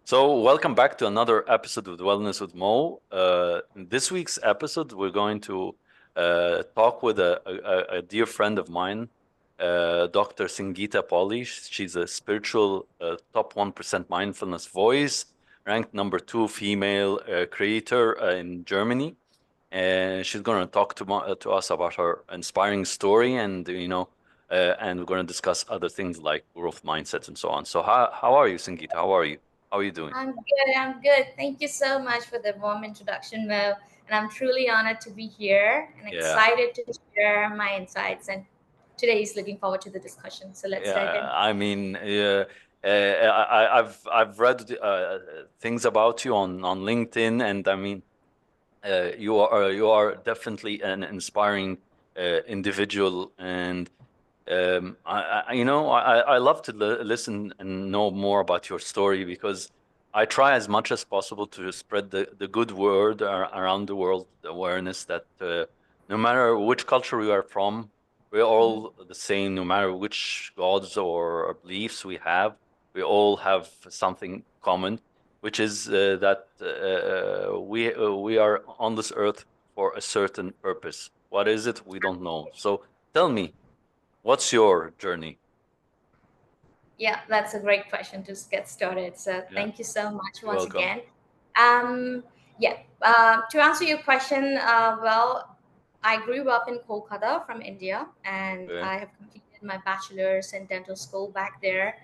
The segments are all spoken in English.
So, welcome back to another episode of Wellness with Mo. In this week's episode, we're going to talk with a dear friend of mine, Dr. Sanghita Polley. She's a spiritual top 1% mindfulness voice, ranked number two female creator in Germany. And she's going to talk to us about her inspiring story, and we're going to discuss other things like growth mindsets and so on. So, how are you, Sangeeta? How are you? How are you doing? I'm good. I'm good. Thank you so much for the warm introduction, Mo. And I'm truly honored to be here and Yeah, excited to share my insights. And today is looking forward to the discussion. So let's dive yeah. in. I mean, I've read things about you on LinkedIn, and I mean, you are definitely an inspiring individual, and I love to listen and know more about your story because I try as much as possible to spread the good word around the world, the awareness that no matter which culture we are from, we're Mhm. all the same. No matter which gods or beliefs we have, we all have something common, which is that we are on this earth for a certain purpose. What is it? We don't know. So tell me, what's your journey? Yeah, that's a great question to get started. So Yeah, thank you so much you're once welcome. again. Yeah, to answer your question, I grew up in Kolkata from India, and Okay. I have completed my bachelor's in dental school back there.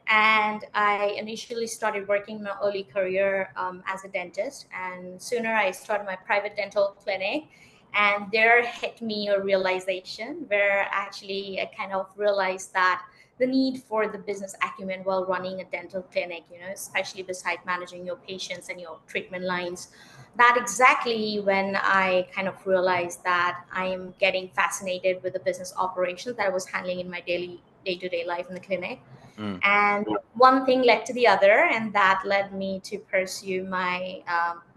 And I initially started working my early career as a dentist, and sooner I started my private dental clinic. And there hit me a realization where actually I kind of realized that the need for the business acumen while running a dental clinic, especially beside managing your patients and your treatment lines. That exactly when I kind of realized that I am getting fascinated with the business operations that I was handling in my daily day-to-day life in the clinic. Mm, And one thing led to the other, and that led me to pursue my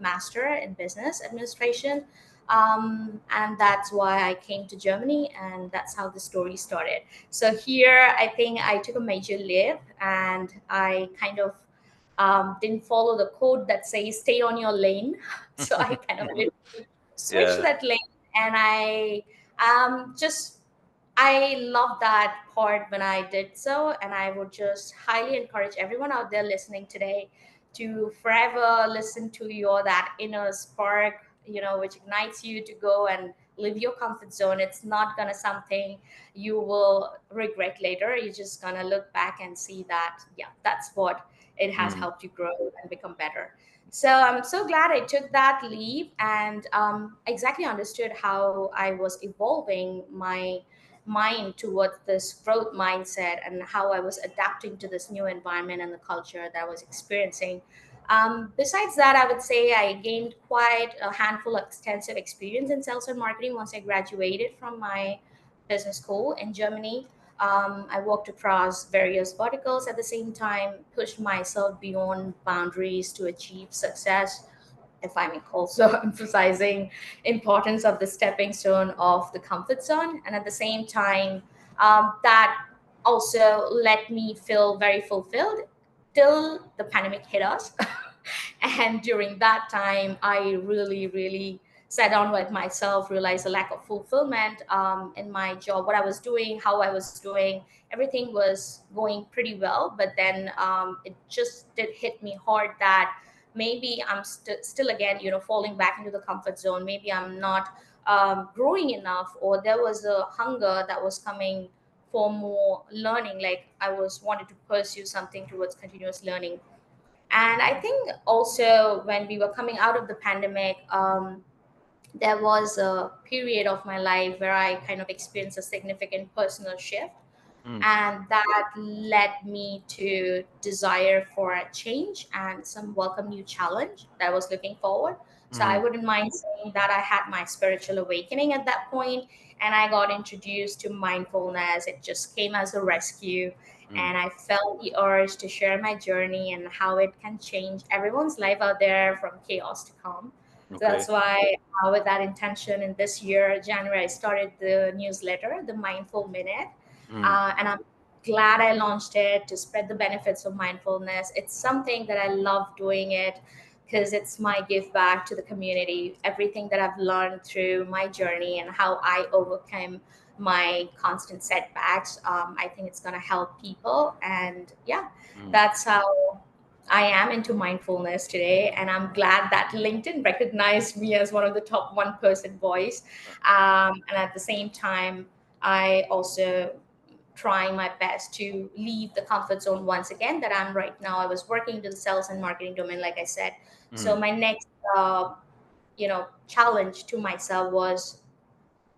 master in business administration. And that's why I came to Germany, and that's how the story started. So here, I think I took a major leap, and I kind of didn't follow the code that says stay on your lane. So I kind of literally switched yeah. that lane, and just I love that part when I did so, and I would just highly encourage everyone out there listening today to forever listen to your that inner spark, which ignites you to go and leave your comfort zone. It's not gonna something you will regret later. You're just gonna look back and see that, yeah, that's what it has Mm, helped you grow and become better. So I'm so glad I took that leap and exactly understood how I was evolving my mind towards this growth mindset and how I was adapting to this new environment and the culture that I was experiencing. Besides that, I would say I gained quite a handful of extensive experience in sales and marketing once I graduated from my business school in Germany. I worked across various verticals at the same time, pushed myself beyond boundaries to achieve success, if I'm also emphasizing importance of the stepping stone of the comfort zone, and at the same time, that also let me feel very fulfilled till the pandemic hit us. And during that time, I really, really sat down with myself, realized a lack of fulfillment in my job, what I was doing, how I was doing. Everything was going pretty well, but then it just did hit me hard that maybe I'm still again, falling back into the comfort zone. Maybe I'm not growing enough, or there was a hunger that was coming for more learning. Like I was wanted to pursue something towards continuous learning. And I think also when we were coming out of the pandemic, there was a period of my life where I kind of experienced a significant personal shift, mm, and that led me to desire for a change and some welcome new challenge that I was looking forward. So I mm, wouldn't mind saying that I had my spiritual awakening at that point, and I got introduced to mindfulness. It just came as a rescue, mm. and I felt the urge to share my journey and how it can change everyone's life out there from chaos to calm. So that's Okay. why, with that intention, in this year, January, I started the newsletter, the Mindful Minute, Mm, and I'm glad I launched it to spread the benefits of mindfulness. It's something that I love doing it because it's my give back to the community. Everything that I've learned through my journey and how I overcame my constant setbacks, I think it's going to help people. And yeah, Mm, that's how I am into mindfulness today. And I'm glad that LinkedIn recognized me as one of the top 1% voice. uh, And at the same time, I also trying my best to leave the comfort zone once again that I'm right now. I was working into the sales and marketing domain, like I said. So mm, my next, challenge to myself was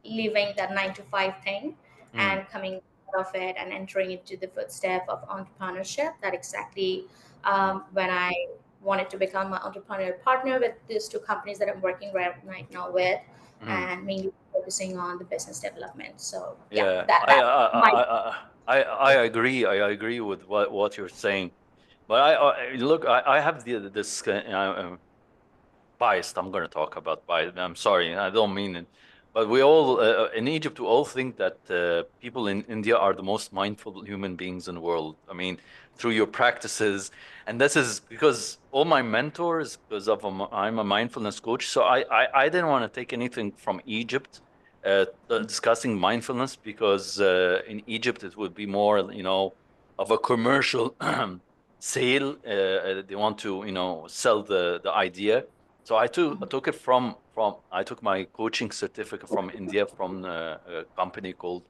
leaving that 9 to 5 thing mm, and coming out of it and entering into the footstep of entrepreneurship. That exactly mm, when I wanted to become an entrepreneurial partner with these two companies that I'm working right now with, mm. and mainly focusing on the business development. So yeah, Yeah, that my I agree. I agree with what you're saying. But look, I have this biased. I'm going to talk about bias. I'm sorry, I don't mean it. But we all in Egypt, we all think that people in India are the most mindful human beings in the world. I mean, through your practices, and this is because all my mentors, because of I'm a mindfulness coach, so I didn't want to take anything from Egypt. Discussing mindfulness because in Egypt it would be more, of a commercial sale. They want to, sell the idea, so I took it from I took my coaching certificate from India from a company called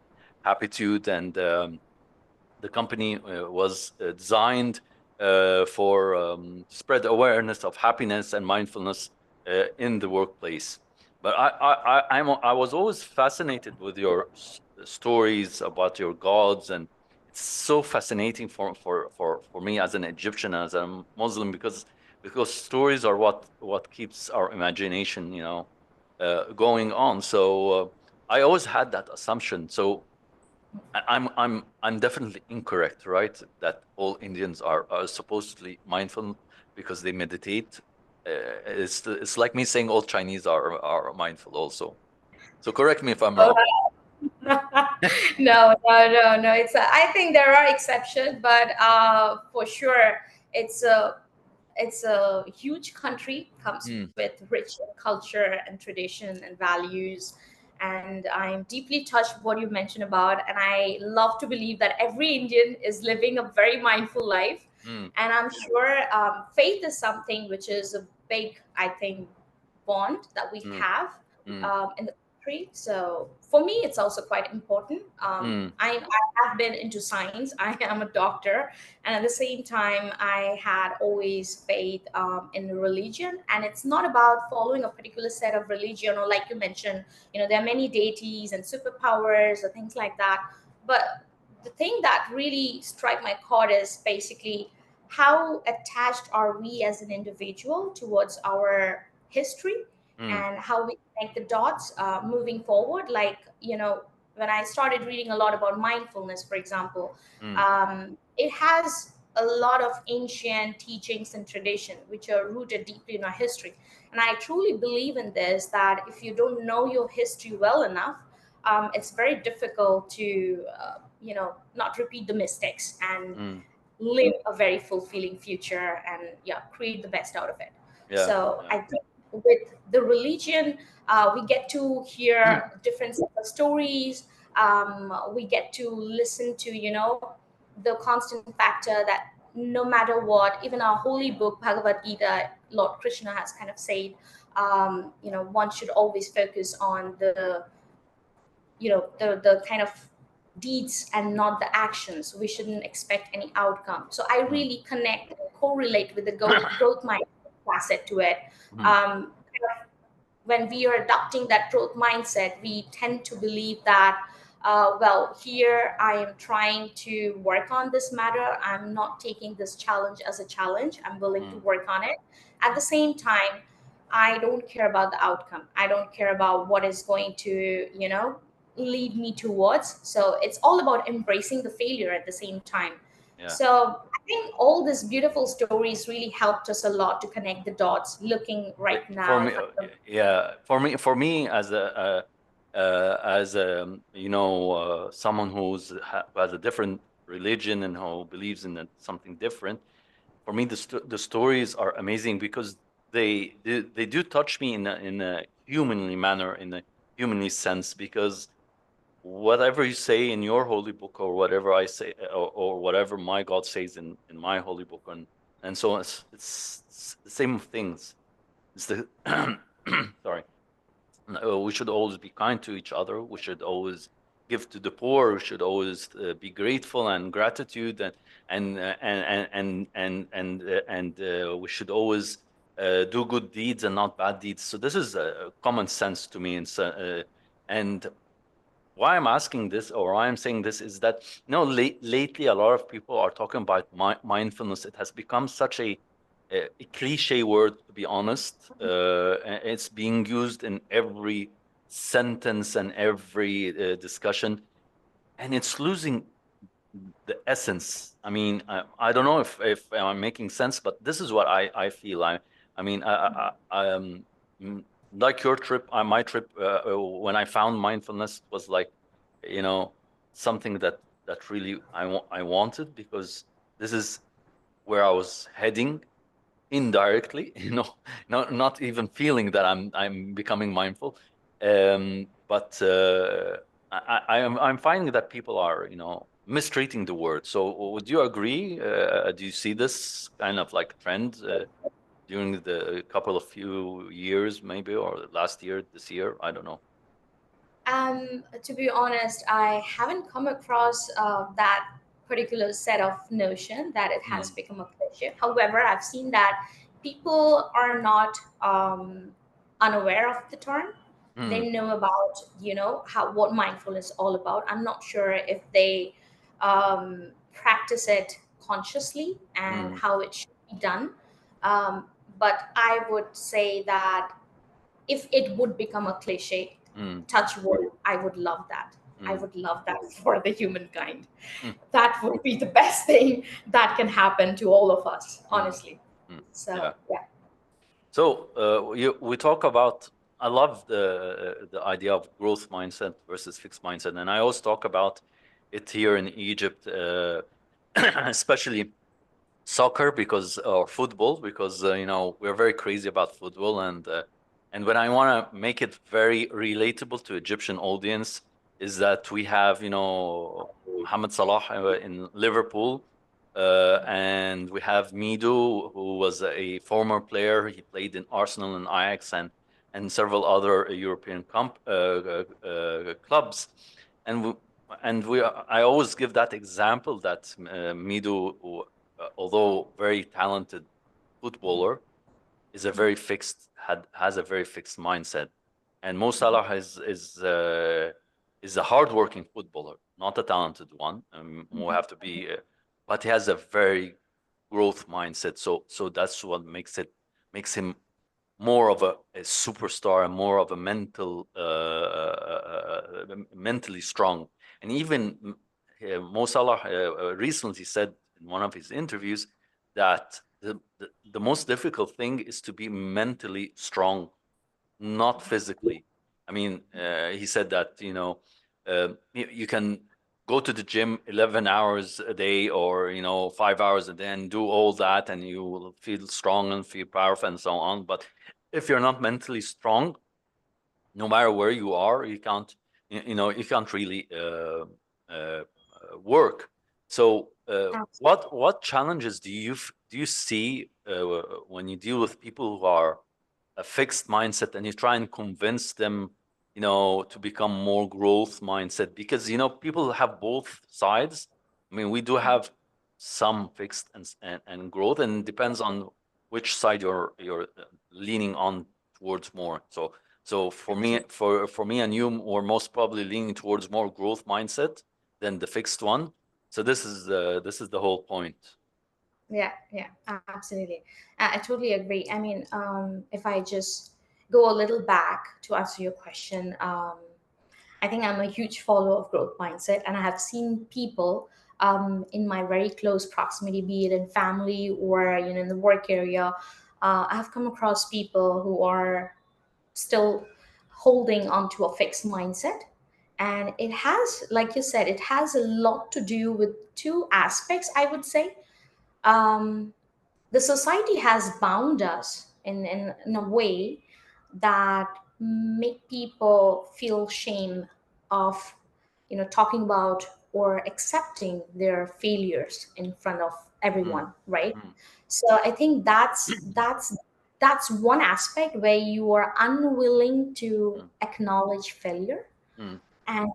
Happitude, and the company was designed for spread awareness of happiness and mindfulness in the workplace. But I was always fascinated with your stories about your gods, and it's so fascinating for me as an Egyptian, as a Muslim, because stories are what keeps our imagination, going on. So I always had that assumption. So I'm definitely incorrect, right? That all Indians are supposedly mindful because they meditate. It's like me saying all Chinese are mindful also. So correct me if I'm wrong. no, no, no, no. I think there are exceptions, but for sure, it's a it's a huge country, comes Mm, with rich culture and tradition and values. And I'm deeply touched with what you mentioned about, and I love to believe that every Indian is living a very mindful life. mm, And I'm sure faith is something which is a big, I think, bond that we mm, have mm, in the country. So for me, it's also quite important. mm, I have been into science. I am a doctor, and at the same time, I had always faith in religion. And it's not about following a particular set of religion, or like you mentioned, there are many deities and superpowers or things like that. But the thing that really strike my chord is basically how attached are we as an individual towards our history, mm, and how we connect the dots moving forward. Like, when I started reading a lot about mindfulness, for example, mm, it has a lot of ancient teachings and tradition which are rooted deeply in our history. And I truly believe in this, that if you don't know your history well enough, it's very difficult to not repeat the mistakes and mm. live a very fulfilling future, and yeah, create the best out of it. Yeah, So yeah. I think with the religion, we get to hear different set of stories. We get to listen to the constant factor that no matter what, even our holy book Bhagavad Gita, Lord Krishna has kind of said, one should always focus on the kind of deeds and not the actions. We shouldn't expect any outcome. So I Mm, really connect and correlate with the growth mindset facet to it. mm, When we are adopting that growth mindset, we tend to believe that, well, here I am trying to work on this matter. I'm not taking this challenge as a challenge. I'm willing to mm, work on it. At the same time, I don't care about the outcome. I don't care about what is going to, lead me towards. So it's all about embracing the failure at the same time. yeah. So I think all these beautiful stories really helped us a lot to connect the dots. Looking right For now, me, if I yeah, for me as a someone who has a different religion and who believes in something different. For me, the stories are amazing because they do touch me in a humanly manner, in a humanly sense. Because whatever you say in your holy book, or whatever I say, or whatever my God says in my holy book, and so on, it's the same things. It's the sorry. We should always be kind to each other. We should always give to the poor. We should always be grateful and gratitude, and we should always do good deeds and not bad deeds. So this is common sense to me. And why I'm asking this, or why I'm saying this, is that lately a lot of people are talking about mindfulness. It has become such a cliche word, to be honest. It's being used in every sentence and every discussion, and it's losing the essence. I mean, I don't know if I'm making sense, but this is what I feel. I mean, mm, like your trip, my trip, when I found mindfulness was like, you know, something that really I wanted, because this is where I was heading indirectly, not even feeling that I'm becoming mindful. But I'm finding that people are, mistreating the word. So would you agree? Do you see this kind of like trend during the couple of few years, maybe, or last year, this year? I don't know. To be honest, I haven't come across that particular set of notion that it has Mm, become a cliche. However, I've seen that people are not unaware of the term. mm, They know about, how what mindfulness is all about. I'm not sure if they practice it consciously and mm, how it should be done. Um, but I would say that if it would become a cliche, mm, touch wood, I would love that. I mm, would love that for the humankind. mm, That would be the best thing that can happen to all of us, mm, honestly. mm. Yeah. So yeah. So we talk about. I love the idea of growth mindset versus fixed mindset, and I always talk about it here in Egypt, especially soccer, because or football, because we're very crazy about football. And when I want to make it very relatable to Egyptian audience, is that we have Mohamed Salah in Liverpool, and we have Mido, who was a former player. He played in Arsenal and Ajax and several other European clubs. And we, I always give that example that Mido, although very talented footballer, is a very fixed has a very fixed mindset, and Mo Salah is a hardworking footballer, not a talented one. We have to be, but he has a very growth mindset. So that's what makes him more of a superstar and more of a mentally strong. And even Mo Salah recently said in one of his interviews that the most difficult thing is to be mentally strong, not physically. I mean, he said that you can go to the gym 11 hours a day, or 5 hours a day, and do all that, and you will feel strong and feel powerful and so on. But if you're not mentally strong, no matter where you are, you can't really work. So what challenges do you see when you deal with people who are a fixed mindset, and you try and convince them to become more growth mindset? Because people have both sides. I mean, we do have some fixed and growth, and it depends on which side you're leaning on towards more. So for me and you, we're most probably leaning towards more growth mindset than the fixed one. So this is the whole point. Yeah, yeah, absolutely. I totally agree. I mean, if I just go a little back to answer your question, I think I'm a huge follower of growth mindset, and I have seen people in my very close proximity, be it in family or in the work area. I have come across people who are still holding onto a fixed mindset, And it has, like you said, it has a lot to do with two aspects, I would say. um, the society has bound us in a way that make people feel shame of talking about or accepting their failures in front of Mm, everyone, right? mm, So I think that's one aspect where you are unwilling to mm, acknowledge failure, mm, and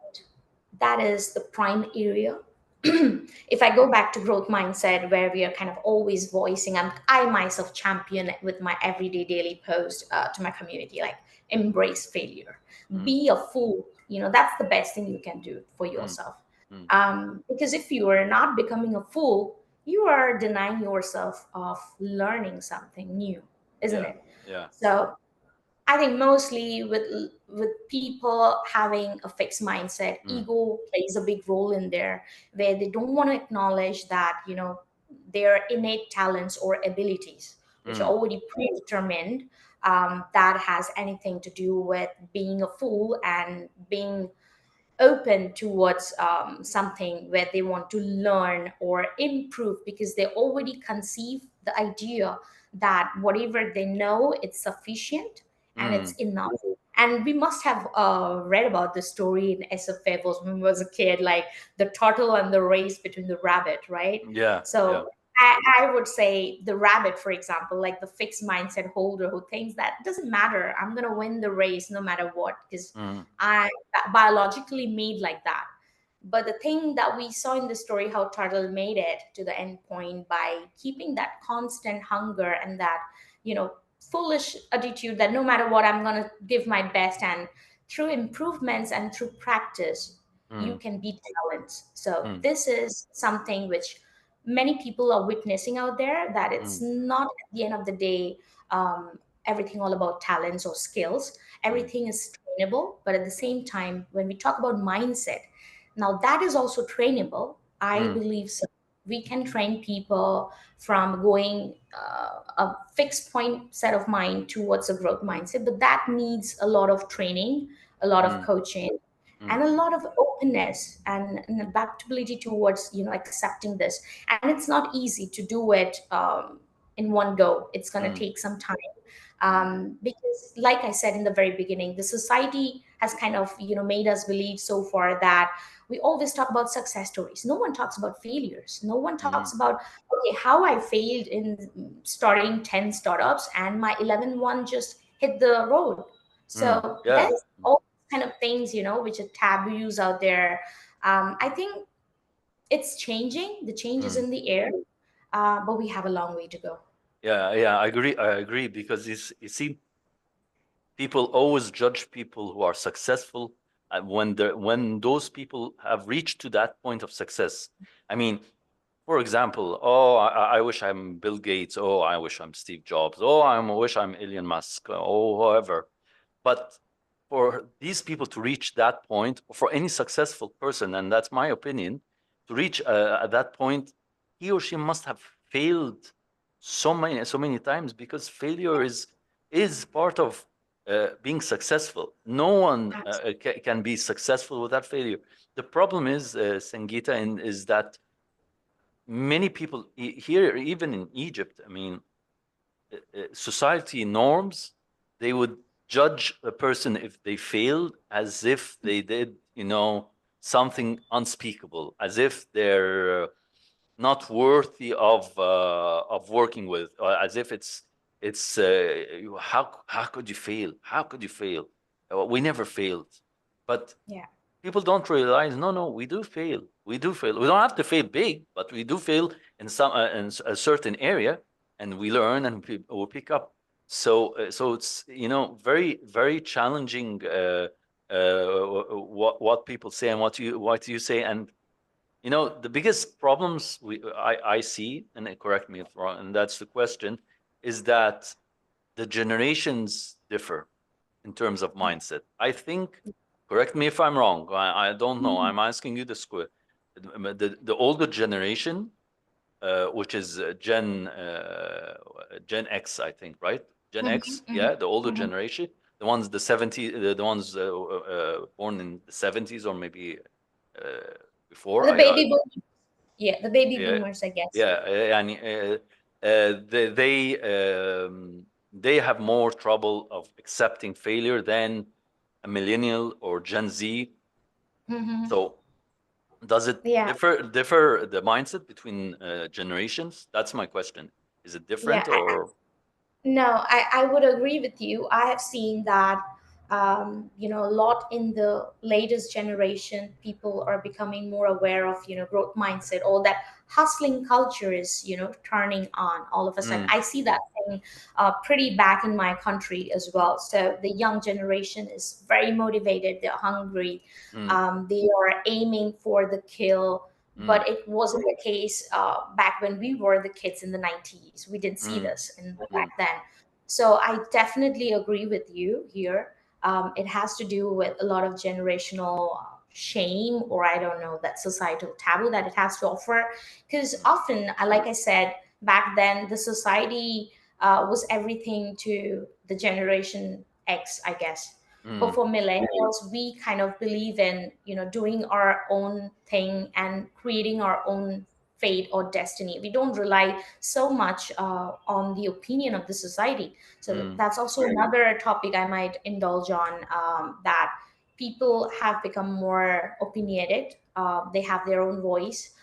that is the prime area. If I go back to growth mindset, where we are kind of always voicing, I myself champion it with my everyday daily post to my community, like embrace failure, mm, be a fool. That's the best thing you can do for mm, yourself. mm. Because if you are not becoming a fool, you are denying yourself of learning something new, isn't Yeah, it? yeah. So I think mostly with people having a fixed mindset, Mm, ego plays a big role in there, where they don't want to acknowledge that their innate talents or abilities, which are mm, already predetermined, that has anything to do with being a fool and being open towards something where they want to learn or improve, because they already conceive the idea that whatever they know, it's sufficient and it's mm. enough. And we must have read about the story in SF Fables when we was a kid, like the turtle and the race between the rabbit, right? Yeah, So yeah. I would say the rabbit, for example, like the fixed mindset holder who thinks that doesn't matter, I'm going to win the race no matter what, because Mm, I biologically made like that. But the thing that we saw in the story, how Turtle made it to the end point by keeping that constant hunger and that, foolish attitude that no matter what, I'm going to give my best. And through improvements and through practice, you mm, can beat talents. So mm, this is something which many people are witnessing out there, that it's mm, not at the end of the day everything all about talents or skills. mm, Everything is trainable, but at the same time, when we talk about mindset, now that is also trainable, I mm, believe. So we can train people from going a fixed point set of mind towards a growth mindset, but that needs a lot of training, a lot of mm, coaching, mm, and a lot of openness and an adaptability towards accepting this. And it's not easy to do it in one go. It's going to mm, take some time, mm, because like I said in the very beginning, the society has kind of made us believe so far that we always talk about success stories. No one talks about failures. No one talks mm, about, okay, how I failed in starting 10 startups and my 11th one just hit the road. mm. So Yeah. there's all kind of things which are taboos out there. I think it's changing. The change is Mm. in the air, but we have a long way to go. Yeah, yeah, I agree. I agree because you see, people always judge people who are successful when those people have reached to that point of success. I mean, for example, oh, I wish I'm Bill Gates. Oh, I wish I'm Steve Jobs. Oh, I wish I'm Elon Musk. Oh, whoever. But for these people to reach that point, or for any successful person, and that's my opinion, to reach at that point, he or she must have failed so many times, because failure is part of being successful. No one can be successful without failure. The problem is, Sangeeta, is that many people here, even in Egypt, I mean, society norms, they would judge a person if they failed as if they did, something unspeakable, as if they're not worthy of working with, or as if it's how could you fail? How could you fail? We never failed. But Yeah. people don't realize, no, no, we do fail. We do fail. We don't have to fail big, but we do fail in a certain area, and we learn and we pick up. So it's very very challenging, what people say and what you say. And the biggest problems I see, and correct me if wrong, and that's the question, is that the generations differ in terms of Yeah. mindset. I think, correct me if I'm wrong. I don't know. Mhm. I'm asking you this question. The older generation, which is Gen X, I think, right? Gen Mhm. X, Mhm. yeah, the older Mhm. generation. the ones the 70 the ones born in the 70s or maybe uh, before. The baby boomers. Yeah, the baby Yeah, boomers, I guess. yeah, يعني they have more trouble of accepting failure than a millennial or Gen Z. Hmm. So does it Yeah, differ the mindset between generations? That's my question. Is it yeah. different or No, I would agree with you. I have seen that, a lot in the latest generation, people are becoming more aware of, growth mindset. All that hustling culture is, turning on all of a sudden. mm, I see that thing pretty back in my country as well. So the young generation is very motivated. They're hungry. mm, They are aiming for the kill, mm, but it wasn't the case back when we were the kids in the 90s. We didn't see mm, this in back mm, then. So I definitely agree with you here. It has to do with a lot of generational shame, or I don't know, that societal taboo that it has to offer. Because mm, often, like I said, back then the society was everything to the generation X, I guess. But mm, for millennials, we kind of believe in, doing our own thing and creating our own fate or destiny. We don't rely so much on the opinion of the society. So mm, that's also another topic I might indulge on, that people have become more opinionated. They have their own voice.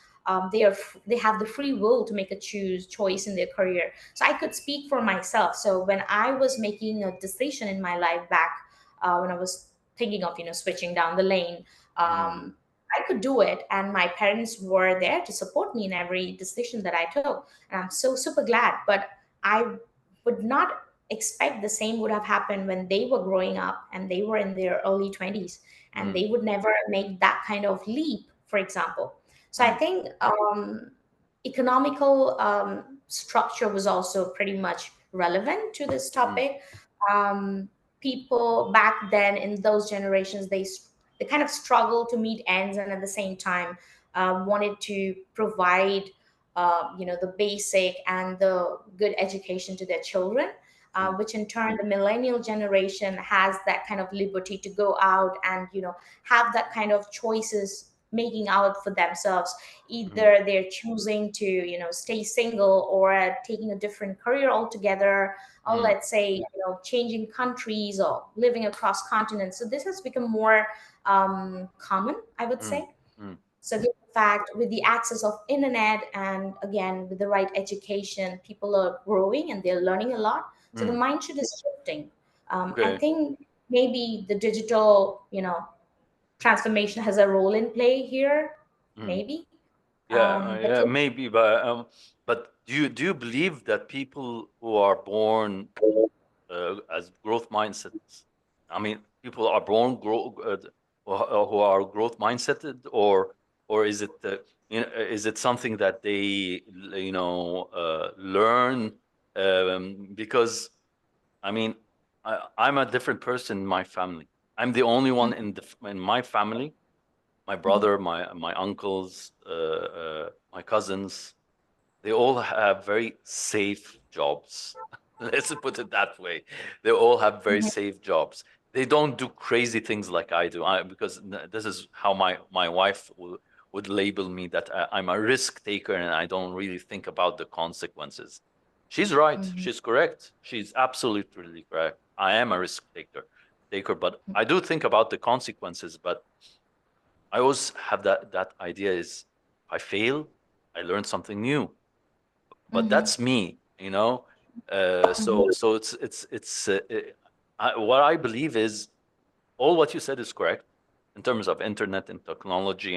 They have the free will to make a choice in their career. So I could speak for myself. So when I was making a decision in my life back, when I was thinking of switching down the lane, mm, I could do it, and my parents were there to support me in every decision that I took, and I'm so super glad. But I would not expect the same would have happened when they were growing up and they were in their early 20s, and mm, they would never make that kind of leap, for example. So I mm, think economical structure was also pretty much relevant to this mm, topic. um, People back then in those generations, they kind of struggled to meet ends, and at the same time wanted to provide the basic and the good education to their children, mm, which in turn the millennial generation has that kind of liberty to go out and have that kind of choices making out for themselves. mm, Either they're choosing to stay single, or taking a different career altogether, or mm, let's say changing countries or living across continents. So this has become more common, I would mm, say. mm, So given the fact, with the access of internet, and again with the right education, people are growing and they're learning a lot. So the mm. mindset is shifting. I Okay. think maybe the digital transformation has a role in play here, Mm. maybe. Yeah, But yeah, maybe, but do you believe that people who are born as growth mindsets? I mean, people are born who are growth mindseted, or is it is it something that they learn? Because I mean, I'm a different person in my family. I'm the only one in in my family, my Mhm, brother, my uncles, my cousins, they all have very safe jobs. Let's put it that way. They all have very mhm, safe jobs. They don't do crazy things like I do. Because this is how my wife would label me, that I'm a risk taker and I don't really think about the consequences. She's right. mhm, She's correct. She's absolutely correct. I am a risk taker, but I do think about the consequences. But I always have that idea is, if I fail, I learn something new. But mhm, that's me, you know. mhm, So what I believe is, all what you said is correct in terms of internet and technology,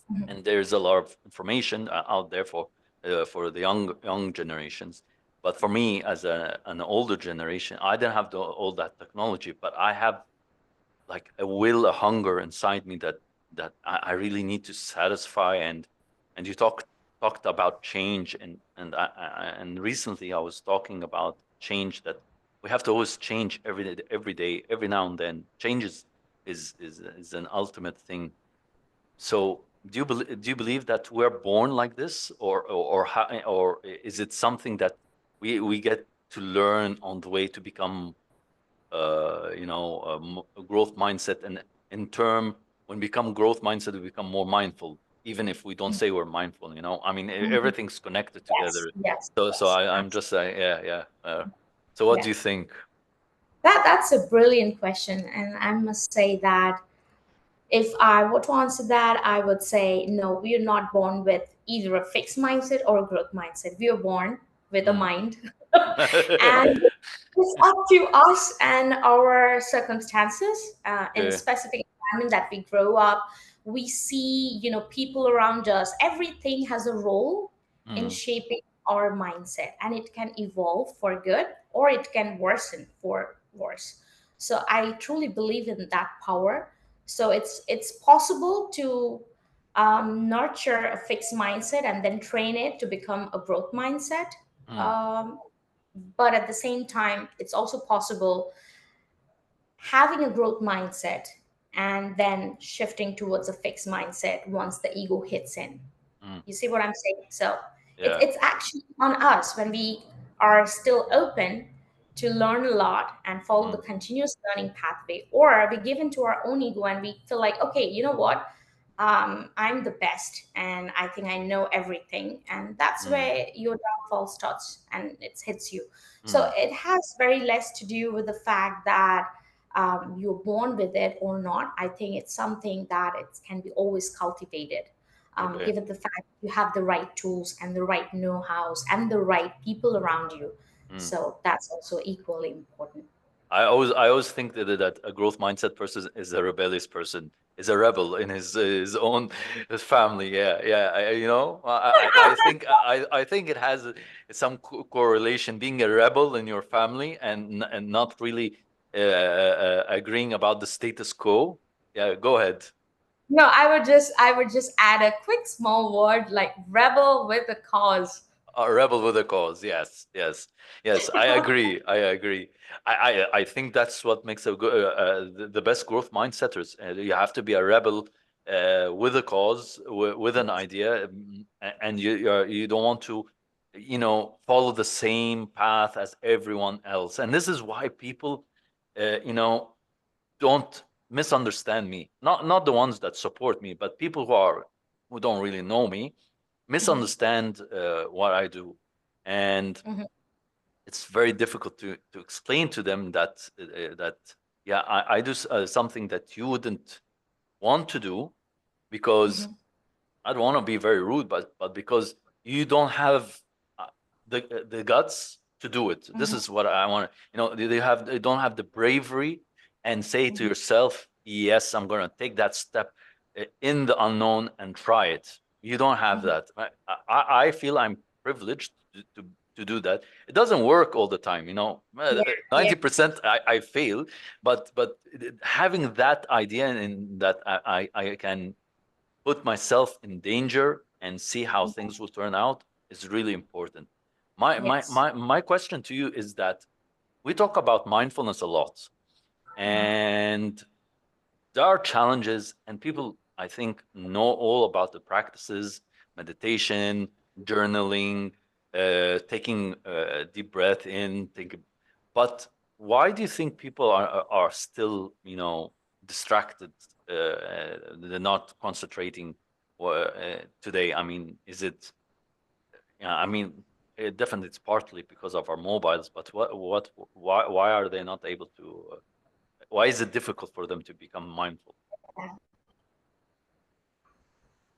mhm, and there's a lot of information out there for the young generations. But for me, as an older generation, I didn't have all that technology, but I have like a will, a hunger inside me that I really need to satisfy. And you talked about change, and recently I was talking about change, that we have to always change every day, every now and then. Change is an ultimate thing. So do you believe that we're born like this, or is it something that we get to learn on the way to become a growth mindset, and in term, when we become growth mindset, we become more mindful, even if we don't say we're mindful. I mean, Mhm. everything's connected Yes, together. yes, So yes, I'm just saying, yeah, yeah. So what yeah. do you think? That's a brilliant question, and I must say that if I were to answer that, I would say no, we are not born with either a fixed mindset or a growth mindset. We are born with a Mm. mind. And it's up to us and our circumstances in Okay. specific environment that we grow up. We see, people around us. Everything has a role in Mm, shaping our mindset, and it can evolve for good or it can worsen for worse. So I truly believe in that power. So it's possible to nurture a fixed mindset and then train it to become a growth mindset. mm, Um, but at the same time, it's also possible having a growth mindset and then shifting towards a fixed mindset once the ego hits in. mm. You see what I'm saying? So it's Yeah. it's actually on us when we are still open to learn a lot and follow the Mm, continuous learning pathway, or we give into our own ego and we feel like, okay, you know what? I'm the best and I think I know everything. And that's mm, where your downfall starts and it hits you. So mm. it has very less to do with the fact that you're born with it or not. I think it's something that it can be always cultivated, Okay. given the fact you have the right tools and the right know-hows and the right people around you. Mm. So that's also equally important. I always think that a growth mindset person is a rebellious person, is a rebel in his own his family. Yeah, yeah. I think it has some correlation being a rebel in your family and not really agreeing about the status quo. Yeah, go ahead. No, I would just add a quick small word like rebel with a cause. A rebel with a cause. Yes, yes, yes. I agree. I agree. I think that's what makes the best growth mindsetters. You have to be a rebel with a cause, with an idea, and you don't want to, follow the same path as everyone else. And this is why people, uh, you know, don't misunderstand me. Not the ones that support me, but people who don't really know me Mhm, misunderstand what I do, and mhm, it's very difficult to explain to them that yeah, I do something that you wouldn't want to do because mhm, I don't want to be very rude, but because you don't have uh, the guts to do it. This mhm, is what I want. They don't have the bravery and say to mhm, yourself, "Yes, I'm going to take that step in the unknown and try it." You don't have mhm. that. I feel I'm privileged to do that. It doesn't work all the time. Yeah, yeah. 90% I fail, but having that idea and that I can put myself in danger and see how Mhm. things will turn out is really important. My question to you is that we talk about mindfulness a lot, Mhm, and there are challenges, and people I think know all about the practices, meditation, journaling, taking a deep breath in, but why do you think people are still, distracted? They're not concentrating today. I mean, is it? Yeah, I mean, definitely it's partly because of our mobiles, but why are they not able to? Why is it difficult for them to become mindful?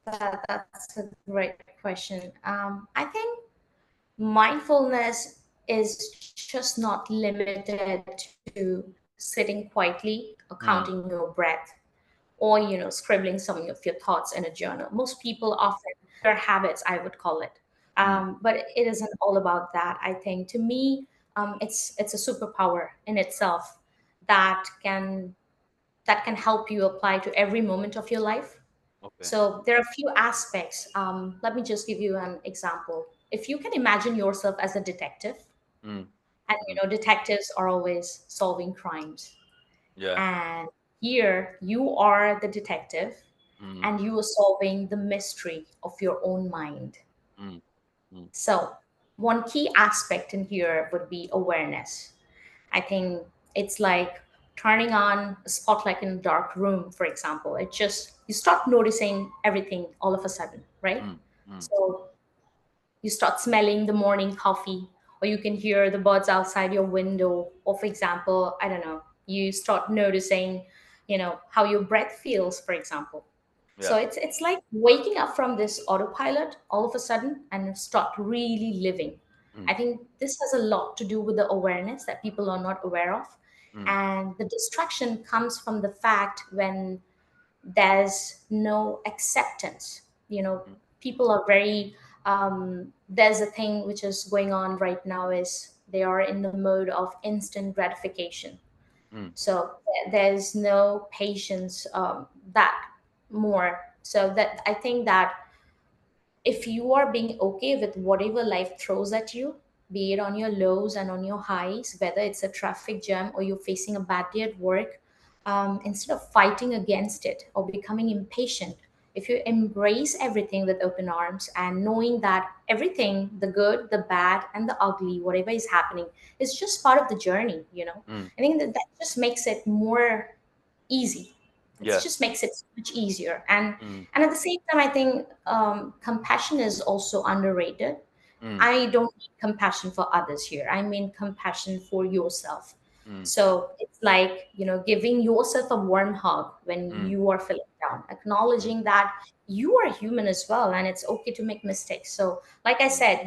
that's a great question. I think mindfulness is just not limited to sitting quietly or counting your Mm, breath or scribbling some of your thoughts in a journal. Most people often their habits, I would call it. mm, But it isn't all about that. I think to me, it's a superpower in itself that can help you apply to every moment of your life. okay. So there are a few aspects. Let me just give you an example. If you can imagine yourself as a detective, Mm, and mm, detectives are always solving crimes, yeah. and here you are the detective Mm, and you are solving the mystery of your own mind. mm, mm, So one key aspect in here would be awareness. I think It's like turning on a spotlight in a dark room, for example. It just, you start noticing everything all of a sudden, right? mm, mm, So you start smelling the morning coffee, or you can hear the birds outside your window, or for example, I don't know, you start noticing, how your breath feels, for example. yeah. So it's like waking up from this autopilot all of a sudden and start really living. Mm, I think this has a lot to do with the awareness that people are not aware of. mm, And the distraction comes from the fact when there's no acceptance. mm, People are very, there's a thing which is going on right now is they are in the mode of instant gratification. mm, So there's no patience, that more. So that I think that if you are being okay with whatever life throws at you, be it on your lows and on your highs, whether it's a traffic jam or you're facing a bad day at work, instead of fighting against it or becoming impatient, if you embrace everything with open arms and knowing that everything, the good, the bad, and the ugly, whatever is happening, is just part of the journey. mm, I think that that just makes it more easy. It yeah. just makes it so much easier. and Mm, and at the same time, I think compassion is also underrated. mm, I don't mean compassion for others here. I mean compassion for yourself. mm, So it's like, giving yourself a warm hug when mm, you are feeling down, mm, acknowledging that you are human as well and it's okay to make mistakes. So, like I mm, said,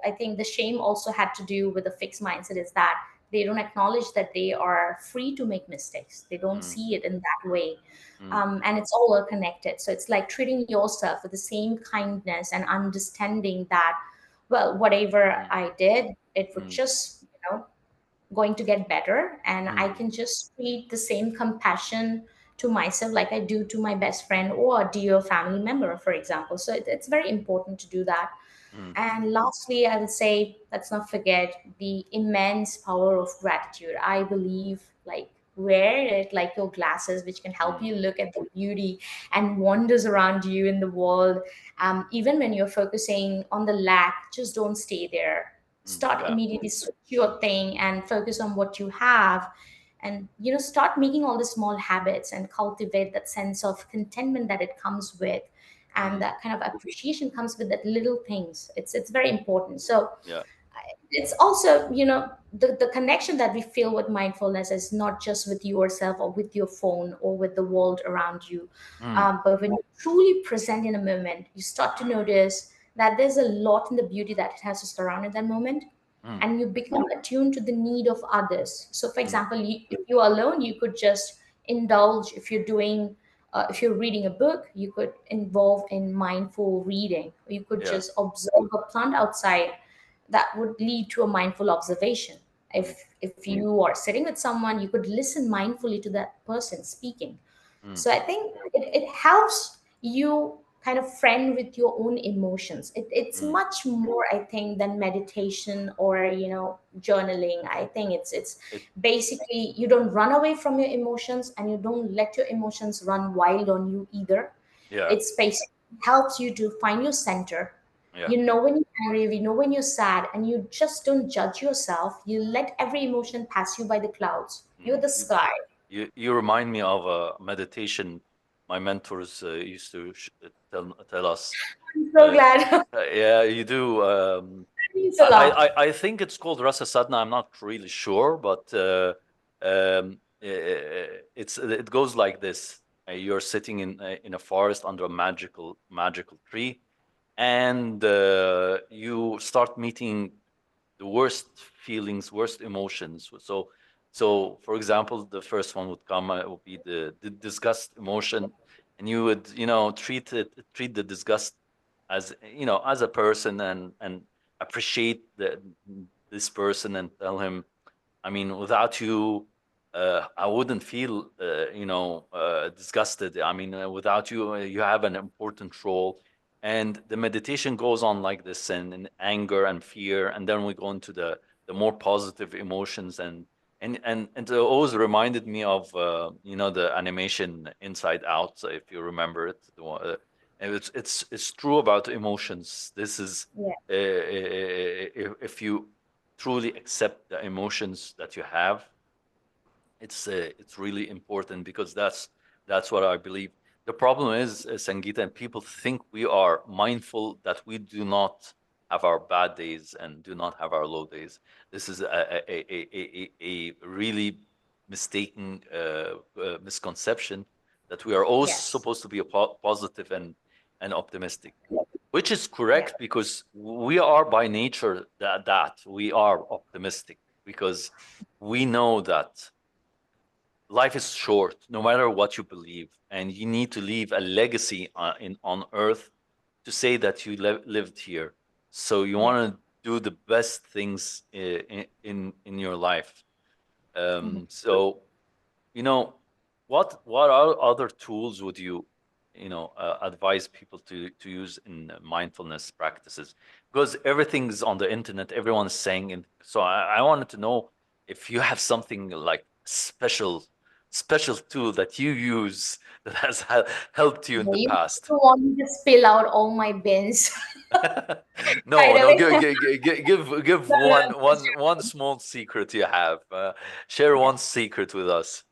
I think the shame also had to do with the fixed mindset is that they don't acknowledge that they are free to make mistakes. They don't mm, see it in that way. mm, And it's all connected. So it's like treating yourself with the same kindness and understanding that, well, whatever mm, I did, it would mm, just, going to get better. And I mm, can just treat the same compassion to myself like I do to my best friend or a dear family member, for example. So it's very important to do that. mm, And lastly, I would say, let's not forget the immense power of gratitude. I believe, like, wear it like your glasses, which can help mm, you look at the beauty and wonders around you in the world. Even when you're focusing on the lack, just don't stay there. Start yeah. immediately, switch your thing, and focus on what you have. And start making all the small habits and cultivate that sense of contentment that it comes with, and Mm, that kind of appreciation comes with that little things. It's very important. So yeah. it's also, the connection that we feel with mindfulness is not just with yourself or with your phone or with the world around you. Mm, But when you're truly present in a moment, you start to notice that there's a lot in the beauty that it has to surround in that moment. mm, And you become attuned to the need of others. So for mm, example, if you're alone, you could just indulge. If you're reading a book, you could involve in mindful reading. Or you could yeah. just observe a plant outside. That would lead to a mindful observation. Mm, If you are sitting with someone, you could listen mindfully to that person speaking. mm, So I think it helps you kind of friend with your own emotions. It's mm, much more, I think, than meditation or journaling. I think it's it, basically, you don't run away from your emotions and you don't let your emotions run wild on you either. yeah. It's basically helps you to find your center. Yeah. You know when you're angry, you know when you're sad, and you just don't judge yourself. You let every emotion pass you by the clouds. You're Mm. the sky. You remind me of a meditation my mentors used to tell us. I'm so Uh, glad. yeah, you do. It means a lot. I think it's called Rasa Sadhana. I'm not really sure, but it goes like this: you're sitting in a forest under a magical tree, and you start meeting the worst feelings, worst emotions. So for example, the first one would come would be the disgust emotion, and you would treat the disgust as as a person, and appreciate this person and tell him, I mean, without you, I wouldn't feel, disgusted. I mean, without you, you have an important role. And the meditation goes on like this, and anger and fear, and then we go into the more positive emotions, and it always reminded me of the animation Inside Out, if you remember it. And it's true about emotions. This is Yeah. if you truly accept the emotions that you have, It's really important because that's what I believe. The problem is, Sangeeta, and people think we are mindful that we do not have our bad days and do not have our low days. This is a really mistaken misconception that we are always Yes. supposed to be a positive and optimistic, which is Yeah. correct because we are by nature that we are optimistic because we know that life is short no matter what you believe, and you need to leave a legacy in on earth to say that you lived here, so you Yeah. want to do the best things in your life. Mhm. So you know, what other tools would you, advise people to use in mindfulness practices? Because everything's on the internet, everyone's saying, and so I wanted to know if you have something like special tool that you use that has helped you in Yeah, the you past. don't want me to spill out all my bins No, right no, away. give No, no, one small secret you have. Share yeah. one secret with us.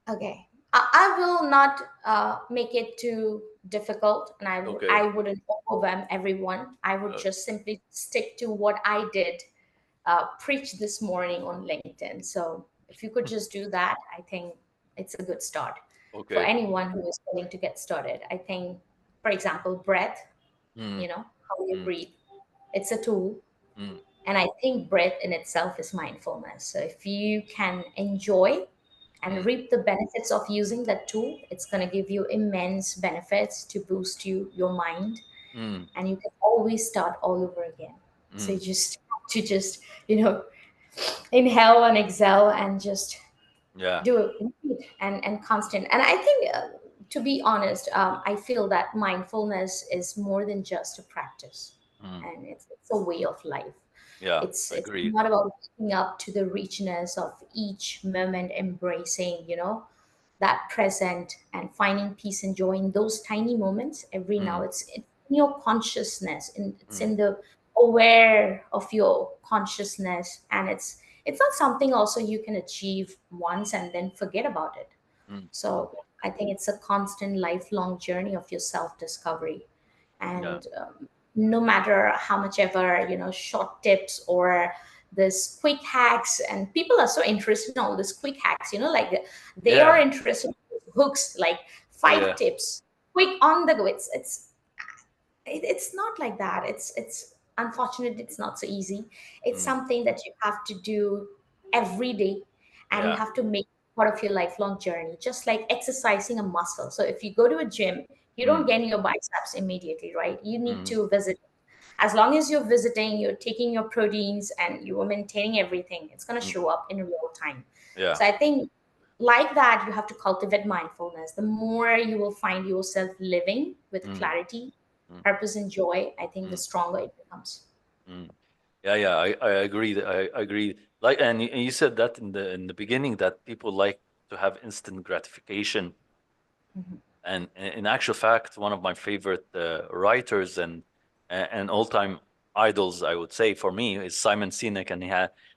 Okay. I will not make it too difficult, and I Okay. wouldn't overwhelm everyone. I would Uh, just simply stick to what I did preach this morning on LinkedIn. So if you could just do that, I think it's a good start for okay. anyone who is willing to get started. I think, for example, breath, Mm, how you mm, breathe, it's a tool. mm, And I think breath in itself is mindfulness. So if you can enjoy and mm, reap the benefits of using that tool, it's going to give you immense benefits to boost your mind, mm, and you can always start all over again. So you mm. just have to just, inhale and exhale and just Yeah. do it repeat and constant. And I think, to be honest, I feel that mindfulness is more than just a practice, Mm, and it's a way of life. yeah. It's Agreed. not about waking up to the richness of each moment, embracing, that present and finding peace and joy in those tiny moments every now. Mm, It's in your consciousness, and it's mm, in the aware of your consciousness, and it's not something also you can achieve once and then forget about it. mm. So I think it's a constant lifelong journey of your self discovery. Yeah. And no matter how much ever, short tips or this quick hacks, and people are so interested in all these quick hacks, like they are Yeah. interested in hooks, like five Yeah. tips, quick on the go. It's not like that. It's unfortunate, it's not so easy. It's Mm, something that you have to do every day, and you yeah. have to make part of your lifelong journey, just like exercising a muscle. So if you go to a gym, you don't Mm, gain your biceps immediately, right? You need mm, to visit. As long as you're visiting, you're taking your proteins and you are maintaining everything, it's going to mm. show up in real time. Yeah. So I think, like that, you have to cultivate mindfulness. The more you will find yourself living with Mm, clarity, mm, purpose, and joy, I think the mm, stronger it becomes. mm. Yeah, yeah, I agree. I agree. Like, and you said that in the beginning that people like to have instant gratification. Mhm. And in actual fact, one of my favorite writers and all time idols, I would say, for me, is Simon Sinek, and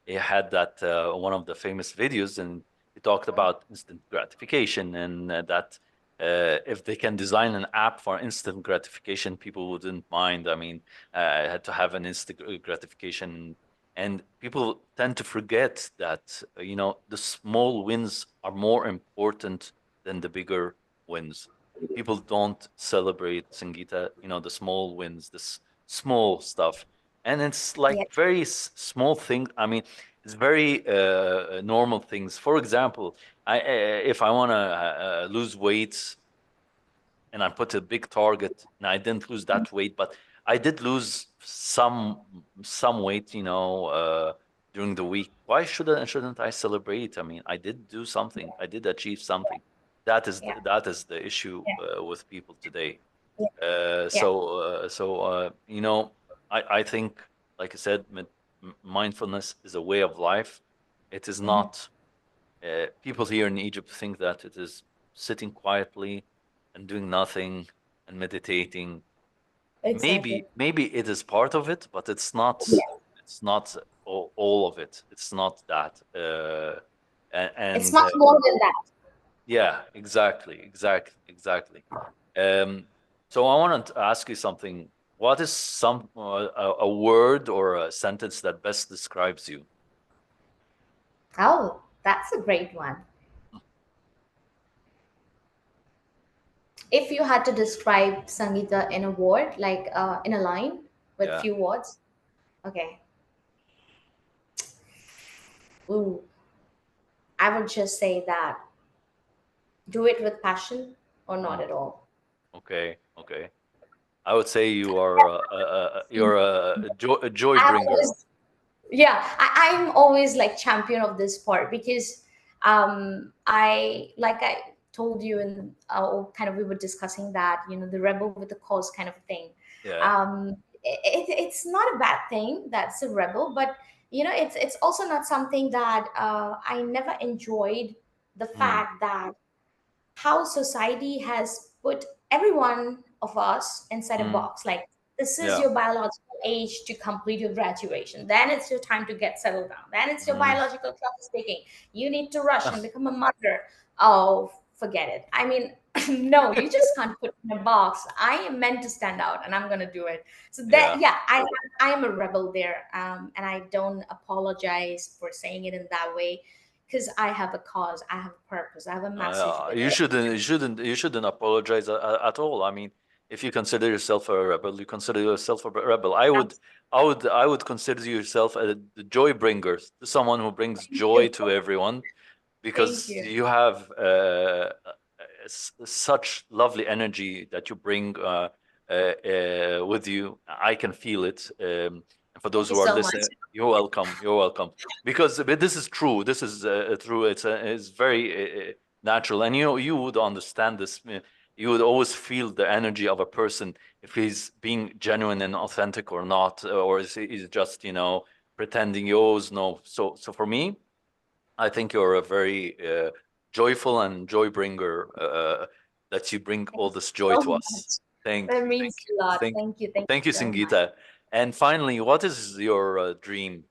he had that one of the famous videos, and he talked about instant gratification, and that if they can design an app for instant gratification, people wouldn't mind. I mean, had to have an instant gratification, and people tend to forget that the small wins are more important than the bigger wins. People don't celebrate, Sangeeta, the small wins, this small stuff. And it's Yeah, like very small thing. I mean, it's very normal things. For example, if I want to lose weight and I put a big target and I didn't lose that weight, but I did lose some weight, during the week. Why shouldn't I celebrate? I mean, I did do something. I did achieve something. yeah, That is the issue yeah, with people today. yeah, Uh, yeah. so I think, like I said, mindfulness is a way of life. It is Mhm. not. People here in Egypt think that it is sitting quietly and doing nothing and meditating. Exactly. Maybe it is part of it, but it's not. Yeah. It's not all of it. It's not that. It's And much more than that. yeah, exactly, exactly, exactly. Um, so I want to ask you something. What is a word or a sentence that best describes you? Oh, that's a great one. If you had to describe Sangeeta in a word, like in a line with Yeah. few words, okay. Ooh, I would just say that do it with passion or not Mm, at all. okay. Okay. I would say you are you're a joy I bringer. always, yeah, I'm always like champion of this part because I like I told you in kind of we were discussing that the rebel with the cause kind of thing. Yeah. It's not a bad thing that's a rebel, but it's also not something that I never enjoyed the Mm, fact that how society has put everyone of us inside a mm, box, like this is yeah. your biological age to complete your graduation, then it's your time to get settled down, then it's your Mm. biological clock is ticking, you need to rush and become a mother. Oh, forget it. I mean, no, you just can't put in a box. I am meant to stand out and I'm going to do it. So that, Yeah. yeah, I am a rebel there, and I don't apologize for saying it in that way because I have a cause, I have a purpose, I have a message with You it. shouldn't, you shouldn't apologize at all. I mean, if you consider yourself a rebel, you consider yourself a rebel. I would consider yourself the joy bringer, someone who brings Thank you. joy to everyone, Thank because you. you have such lovely energy that you bring with you. I can feel it. And for Thank those you who are so much. listening, you're welcome. You're welcome. Because but this is true. This is true. It's very natural, and you would understand this. You would always feel the energy of a person if he's being genuine and authentic or not, or is he just pretending. You always know. So for me, I think you're a very joyful and joy bringer. That you bring Thank all you this joy so to much. us. That Thank means you, a lot. thank, Thank you. Thank thank you you, so much. Singita. And finally, what is your dream?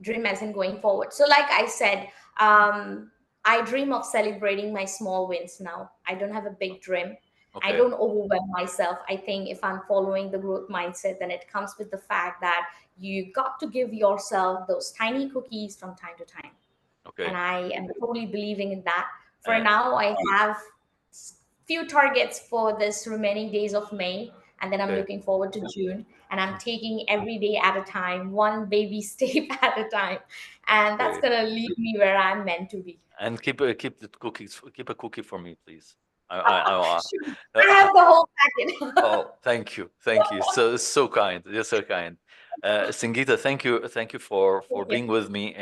Dream as in going forward. So, like I said, I dream of celebrating my small wins now. I don't have a big dream. I Okay, don't overwhelm myself. I think if I'm following the growth mindset, then it comes with the fact that you got to give yourself those tiny cookies from time to time. And okay. I am totally believing in that. For Uh, now, I have few targets for this remaining days of May, and then I'm okay, looking forward to June. And I'm taking every day at a time, one baby step at a time, and that's okay. gonna lead me where I'm meant to be. And keep the cookies. Keep a cookie for me, please. Sure. I uh, have the whole packet. oh, thank you. So kind. You're so kind. Singita, thank you Thank for you. being with me.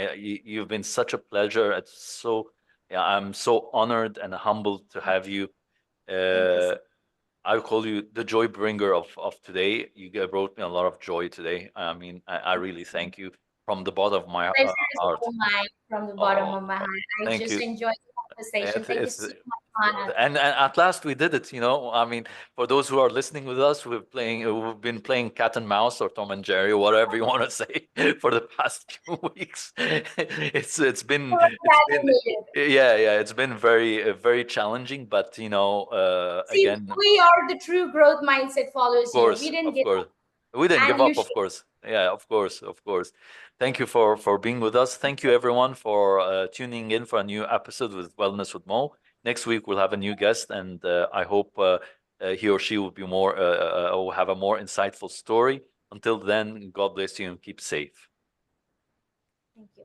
You've been such a pleasure. Yeah, I'm so honored and humbled to have you. Thank you. Uh, I call you the joy bringer of today. Brought me a lot of joy today. I mean, I really thank you from the bottom of my Pleasure is heart. all mine from the bottom Oh, of my heart. I thank just you. enjoyed the conversation. Thank you It's so much, Hannah. and at last we did it. I mean, for those who are listening with us, we've been playing cat and mouse or Tom and Jerry, or whatever you want to say, for the past few weeks. So it's glad been you made it. yeah, it's been very challenging, but See, again, we are the true growth mindset followers here. We didn't of give course. up, We didn't and give you up, should. of course. Yeah, of course, of course. Thank you for being with us. Thank you everyone for tuning in for a new episode with Wellness with Mo. Next week we'll have a new guest, and I hope he or she will be will have a more insightful story. Until then, God bless you and keep safe. Thank you.